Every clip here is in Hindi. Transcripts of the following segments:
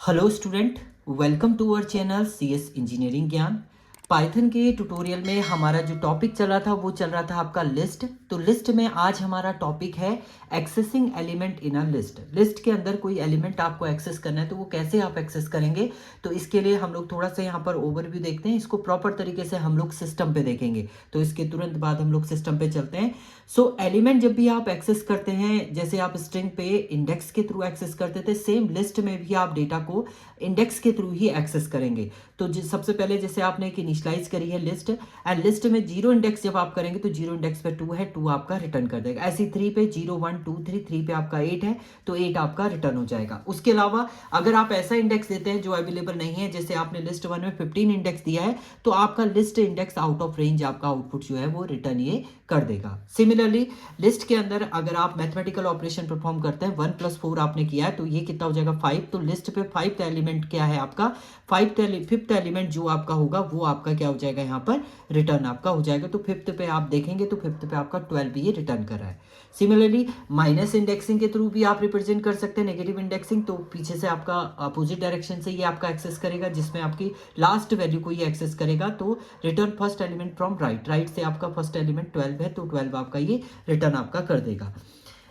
Hello student, welcome to our channel CS engineering Gyan. Python के ट्यूटोरियल में हमारा जो टॉपिक चल रहा था वो चल रहा था आपका लिस्ट। तो लिस्ट में आज हमारा टॉपिक है accessing element in a list. List के अंदर कोई एलिमेंट आपको एक्सेस करना है तो वो कैसे आप एक्सेस करेंगे, तो इसके लिए हम लोग थोड़ा सा यहाँ पर ओवरव्यू देखते हैं। इसको प्रॉपर तरीके से हम लोग सिस्टम पे देखेंगे, तो इसके तुरंत बाद हम लोग सिस्टम पे चलते हैं। एलिमेंट जब भी आप एक्सेस करते हैं, जैसे आप स्ट्रिंग पे इंडेक्स के थ्रू एक्सेस करते थे, सेम लिस्ट में भी आप डेटा को इंडेक्स के थ्रू ही एक्सेस करेंगे। तो सबसे पहले जैसे आपने एक इनिशियलाइज करी है लिस्ट, एंड लिस्ट में जीरो इंडेक्स जब आप करेंगे तो जीरो इंडेक्स पे 2 है, 2 आपका रिटर्न कर देगा। ऐसी 3 पे 0 1 2 3, 3 पे आपका 8 है तो 8 आपका रिटर्न हो जाएगा। उसके अलावा अगर आप ऐसा इंडेक्स देते हैं जो अवेलेबल नहीं है, जैसे आपने लिस्ट 1 में 15 इंडेक्स दिया है, तो आपका list index out of range आपका आउटपुट जो है वो रिटर्न ये कर देगा। सिमिलरली लिस्ट के अंदर अगर आप मैथमेटिकल ऑपरेशन परफॉर्म करते हैं, 1 + 4 आपने किया है तो ये कितना हो जाएगा 5। तो लिस्ट पे 5th एलिमेंट क्या है आपका, 5th एलिमेंट जो आपका होगा वो आपका क्या हो जाएगा, यहाँ पर रिटर्न आपका हो जाएगा। तो 5th पे आप देखेंगे तो 5th पे आपका 12 भी ये रिटर्न कर रहा है। सिमिलरली माइनस इंडेक्सिंग के थ्रू भी आप रिप्रेजेंट कर सकते हैं नेगेटिव इंडेक्सिंग। तो पीछे से आपका अपोजिट डायरेक्शन से ये आपका एक्सेस करेगा, जिसमें आपकी लास्ट वैल्यू को ये एक्सेस करेगा। तो written first element from right, right से आपका फर्स्ट एलिमेंट 12 है तो 12 आपका ये रिटर्न आपका कर देगा।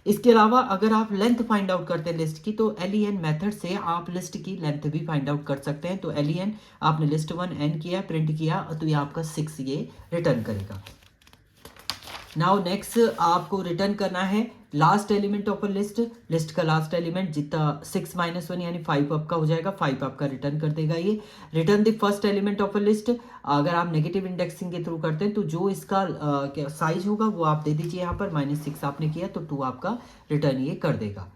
इसके अलावा अगर आप लेंथ फाइंड आउट करते हैं लिस्ट की, तो एलियन मेथड से आप लिस्ट की लेंथ भी फाइंड आउट कर सकते हैं। तो एलियन आपने लिस्ट 1 एन किया, प्रिंट किया, तो ये आपका 6 ये रिटर्न करेगा। नाउ नेक्स्ट आपको रिटर्न करना है last element of a list. List का लास्ट एलिमेंट जितना 6 - 1 यानी 5 आपका हो जाएगा, 5 आपका रिटर्न कर देगा ये। Return the first element of a list, अगर आप नेगेटिव इंडेक्सिंग के थ्रू करते हैं तो जो इसका क्या साइज होगा वो आप दे दीजिए। यहाँ पर -6 आपने किया तो 2 आपका रिटर्न ये कर देगा।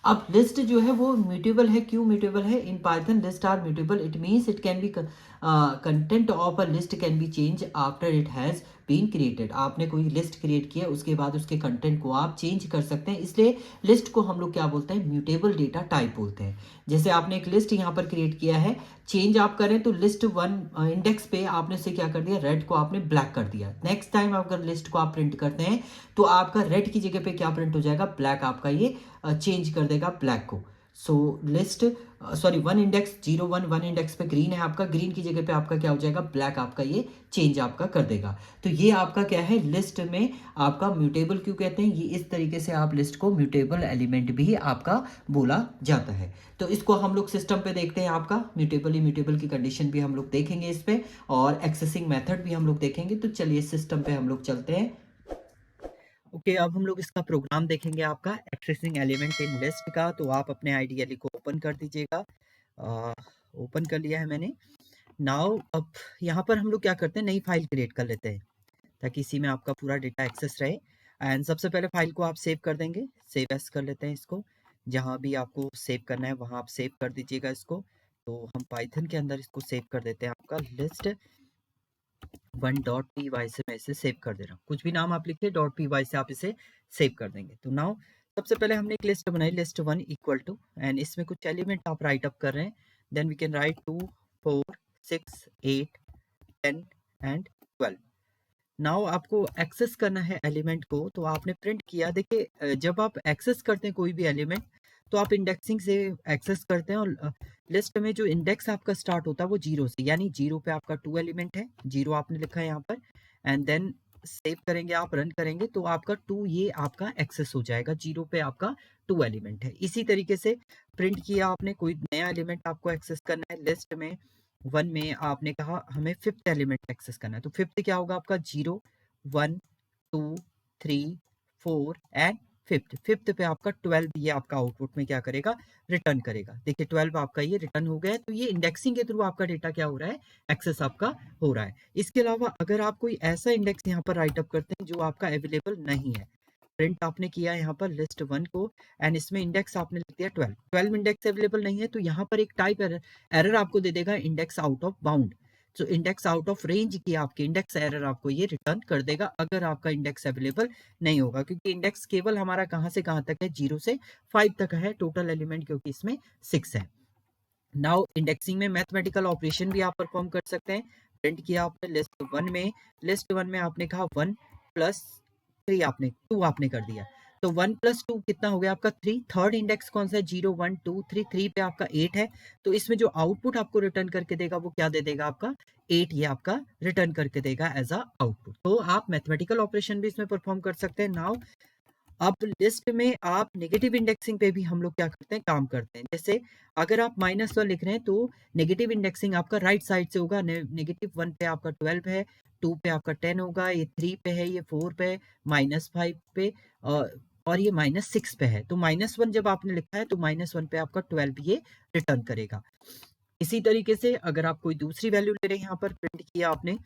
अब लिस्ट जो है वो म्यूटेबल है। क्यों म्यूटेबल है? In Python list are mutable, it means it can be content of a list can be change after it has been created. आपने कोई लिस्ट क्रिएट किया, उसके बाद उसके कंटेंट को आप चेंज कर सकते हैं, इसलिए लिस्ट को हम लोग क्या बोलते हैं, म्यूटेबल डेटा टाइप बोलते हैं। जैसे आपने एक लिस्ट यहाँ पर क्रिएट किया है, चेंज आप करें तो लिस्ट 1 इंडेक्स पे आपने से क्या कर दिया, रेड को आपने ब्लैक कर दिया। नेक्स्ट टाइम अगर लिस्ट को आप प्रिंट करते हैं तो आपका रेड की जगह पे क्या प्रिंट हो जाएगा, ब्लैक आपका ये चेंज कर देगा ब्लैक को। लिस्ट 1 इंडेक्स 0 1, 1 इंडेक्स पे ग्रीन है आपका, ग्रीन की जगह पे आपका क्या हो जाएगा, ब्लैक आपका ये चेंज आपका कर देगा। तो ये आपका क्या है, लिस्ट में आपका म्यूटेबल क्यों कहते हैं, ये इस तरीके से आप लिस्ट को म्यूटेबल एलिमेंट भी आपका बोला जाता है। तो इसको हम लोग सिस्टम पे देखते हैं, आपका म्यूटेबल इम्यूटेबल की कंडीशन भी हम लोग देखेंगे इस पे, और एक्सेसिंग मेथड भी हम लोग देखेंगे। तो चलिए सिस्टम पे हम लोग चलते हैं। ओके, अब हम लोग इसका प्रोग्राम देखेंगे आपका एक्सेसिंग एलिमेंट इन लिस्ट का। तो आप अपने आईडीएल को ओपन कर दीजिएगा। ओपन कर लिया है मैंने। नाउ अब यहाँ पर हम लोग क्या करते हैं, नई फाइल क्रिएट कर लेते हैं ताकि इसी में आपका पूरा डेटा एक्सेस रहे। एंड सबसे पहले फाइल को आप सेव कर देंगे, सेव एस कर लेते हैं इसको। जहाँ भी आपको सेव करना है वहाँ आप सेव कर दीजिएगा इसको। तो हम पाइथन के अंदर इसको सेव कर देते हैं, आपका लिस्ट 1.py से मैं इसे सेव कर दे रहा हूँ। कुछ भी नाम आप लिखिए, .py से आप इसे सेव कर देंगे। तो नाउ सबसे पहले हमने एक लिस्ट बनाई, लिस्ट 1 इक्वल टू, एंड इसमें कुछ एलिमेंट आप राइट अप कर रहे हैं। Then we can write 2 4 6 8 10 and 12। Now आपको एक्सेस करना है एलिमेंट को, तो आपने प्रिंट किया। देखिए जब आप एक्सेस करते हैं कोई भी एलिमेंट तो आप इंडेक्सिंग से एक्सेस करते हैं, और लिस्ट में जो इंडेक्स आपका स्टार्ट होता है वो 0 से, यानी 0 पे आपका 2 एलिमेंट है, 0 आपने लिखा है यहाँ पर। एंड देन सेव करेंगे, आप रन करेंगे तो आपका 2 ये आपका एक्सेस हो जाएगा, 0 पे आपका 2 एलिमेंट है। इसी तरीके से प्रिंट किया आपने, कोई नया एलिमेंट आपको एक्सेस करना है लिस्ट में 1 में, आपने कहा हमें 5th एलिमेंट एक्सेस करना है, तो 5th क्या होगा आपका, 0 1 2 3 4 एंड 5th पे आपका 12 ये आपका आउटपुट में क्या करेगा, रिटर्न करेगा। देखिए 12 आपका ये रिटर्न हो गया है। तो ये इंडेक्सिंग के थ्रू आपका डेटा क्या हो रहा है, एक्सेस आपका हो रहा है। इसके अलावा अगर आप कोई ऐसा इंडेक्स यहाँ पर राइट अप करते हैं जो आपका अवेलेबल नहीं है, प्रिंट आपने किया यहाँ पर लिस्ट 1 को, एंड इसमें इंडेक्स आपने लिख दिया 12 इंडेक्स अवेलेबल नहीं है, तो यहाँ पर एक टाइप एरर आपको दे देगा, इंडेक्स आउट ऑफ बाउंड। तो इंडेक्स आउट ऑफ रेंज की आपकी इंडेक्स एरर आपको ये रिटर्न कर देगा अगर आपका इंडेक्स अवेलेबल नहीं होगा, क्योंकि इंडेक्स केवल हमारा कहाँ से कहाँ तक है, 0 से 5 तक है टोटल एलिमेंट, क्योंकि इसमें 6 है। नाउ इंडेक्सिंग में मैथमेटिकल ऑपरेशन भी आप परफॉर्म कर सकते हैं। प्रिंट किया आपने लिस्ट 1 में, लिस्ट 1 में आपने कहा 1 + 3 आपने 2 आपने कर दिया। तो 1 + 2 कितना हो गया आपका 3। थर्ड इंडेक्स कौन सा है 0 1 2 3, 3 पे आपका 8 है। तो इसमें जो आउटपुट आपको रिटर्न करके देगा वो क्या दे देगा आपका 8, ये आपका रिटर्न करके देगा एज अ आउटपुट। तो आप मैथमेटिकल ऑपरेशन भी इसमें परफॉर्म कर सकते हैं। नाउ अब लिस्ट में आप नेगेटिव इंडेक्सिंग पे भी हम लोग क्या करते हैं, काम करते हैं। जैसे अगर आप -1 लिख रहे हैं तो नेगेटिव इंडेक्सिंग आपका राइट साइड से होगा। -1 पे आपका 12 है, 2 पे आपका 10 होगा, ये 3 पे है, ये 4 पे, -5 पे और ये -6 पे है। तो -1 जब आपने लिखा है तो -1 पे आपका 12 ये रिटर्न करेगा। इसी तरीके से अगर आप कोई दूसरी वैल्यू ले रहे हैं, यहाँ पर प्रिंट किया आपने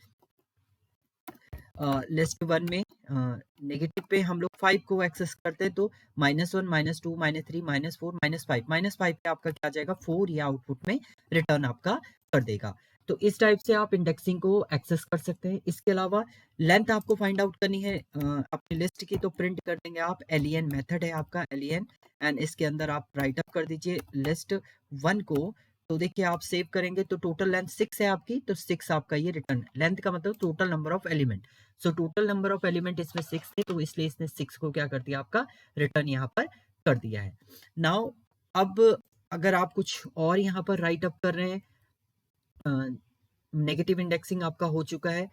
लिस्ट 1 में नेगेटिव पे हम लोग 5 को एक्सेस करते हैं तो -1 -2 -3 -4 -5 -5 पे आपका क्या आ जाएगा 4, ये आउटपुट में रिटर्न आपका कर देगा। तो इस टाइप से आप इंडेक्सिंग को एक्सेस कर सकते हैं। इसके अलावा लेंथ आपको फाइंड आउट करनी है अपनी लिस्ट की, तो प्रिंट कर देंगे आप len मेथड है आपका len, एंड इसके अंदर आप राइट अप कर दीजिए लिस्ट 1 को। तो देखिए आप सेव करेंगे तो टोटल लेंथ 6 है आपकी, तो 6 आपका ये रिटर्न लेंथ का मतलब total number of element. So total number of element इसमें 6 थे, तो इसलिए इसने 6 को क्या कर दिया आपका रिटर्न यहाँ पर कर दिया है। नाउ अब अगर आप कुछ और यहाँ पर राइट अप कर रहे हैं, नेगेटिव इंडेक्सिंग आपका हो चुका है।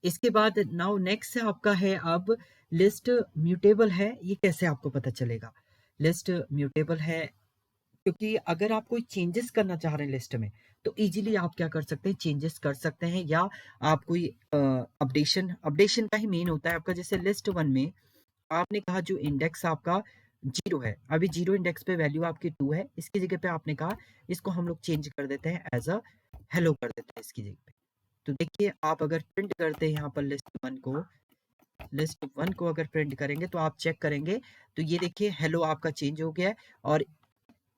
इसके बाद नाउ नेक्स्ट आपका है अब लिस्ट म्यूटेबल है, ये कैसे आपको पता चलेगा लिस्ट म्यूटेबल है। क्योंकि अगर आप कोई चेंजेस करना चाह रहे हैं लिस्ट में तो इजीली आप क्या कर सकते हैं, चेंजेस कर सकते हैं, या आप कोई अपडेशन अपडेशन का ही मेन होता है आपका। जैसे लिस्ट 1 में आपने कहा जो इंडेक्स आपका 0 है, अभी 0 इंडेक्स पे वैल्यू आपकी 2 है, इसकी जगह पे आपने कहा इसको हम लोग चेंज कर देते हैं एज अ हेलो कर देते हैं इसकी जगह पे। तो देखिए आप अगर प्रिंट करते हैं यहाँ पर लिस्ट 1 को अगर प्रिंट करेंगे तो आप चेक करेंगे तो ये देखिए हेलो आपका चेंज हो गया है, और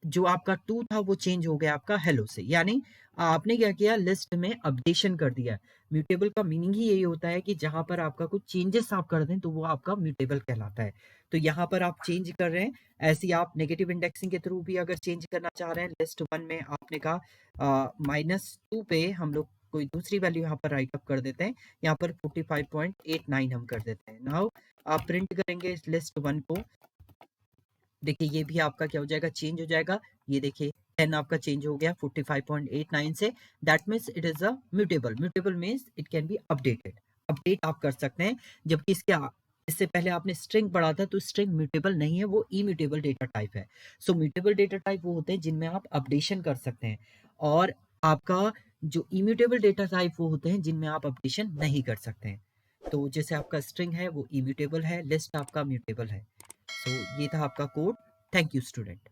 जो आपका 2 था वो चेंज हो गया आपका हेलो से। यानी आपने क्या किया, लिस्ट में अपडेशन कर दिया। म्यूटेबल का मीनिंग ही यही होता है कि जहां पर आपका कुछ चेंजेस आप कर दें तो वो आपका म्यूटेबल कहलाता है। तो यहाँ पर आप चेंज कर रहे हैं, ऐसे ही आप नेगेटिव इंडेक्सिंग के थ्रू भी अगर चेंज करना चाह रहे हैं। लिस्ट 1 में आपने कहा -2 पे हम लोग कोई दूसरी वैल्यू यहाँ पर राइट अप कर देते हैं, यहाँ पर 45.89 हम कर देते हैं। नाउ आप प्रिंट करेंगे इस लिस्ट 1 को, देखिए ये भी आपका क्या हो जाएगा, चेंज हो जाएगा। ये देखिए 10 आपका चेंज हो गया 45.89 से। That means it is a mutable. Mutable means it can be updated, update आप कर सकते हैं। जबकि इससे पहले आपने स्ट्रिंग पढ़ा था, तो स्ट्रिंग म्यूटेबल नहीं है, वो इम्यूटेबल डेटा टाइप है। सो म्यूटेबल डेटा टाइप वो होते हैं जिनमें आप अपडेशन कर सकते हैं, और आपका जो इम्यूटेबल डेटा टाइप वो होते हैं जिनमें आप अपडेशन नहीं कर सकते हैं। तो जैसे आपका स्ट्रिंग है वो इम्यूटेबल है, लिस्ट आपका म्यूटेबल है। सो ये था आपका कोड। Thank you student.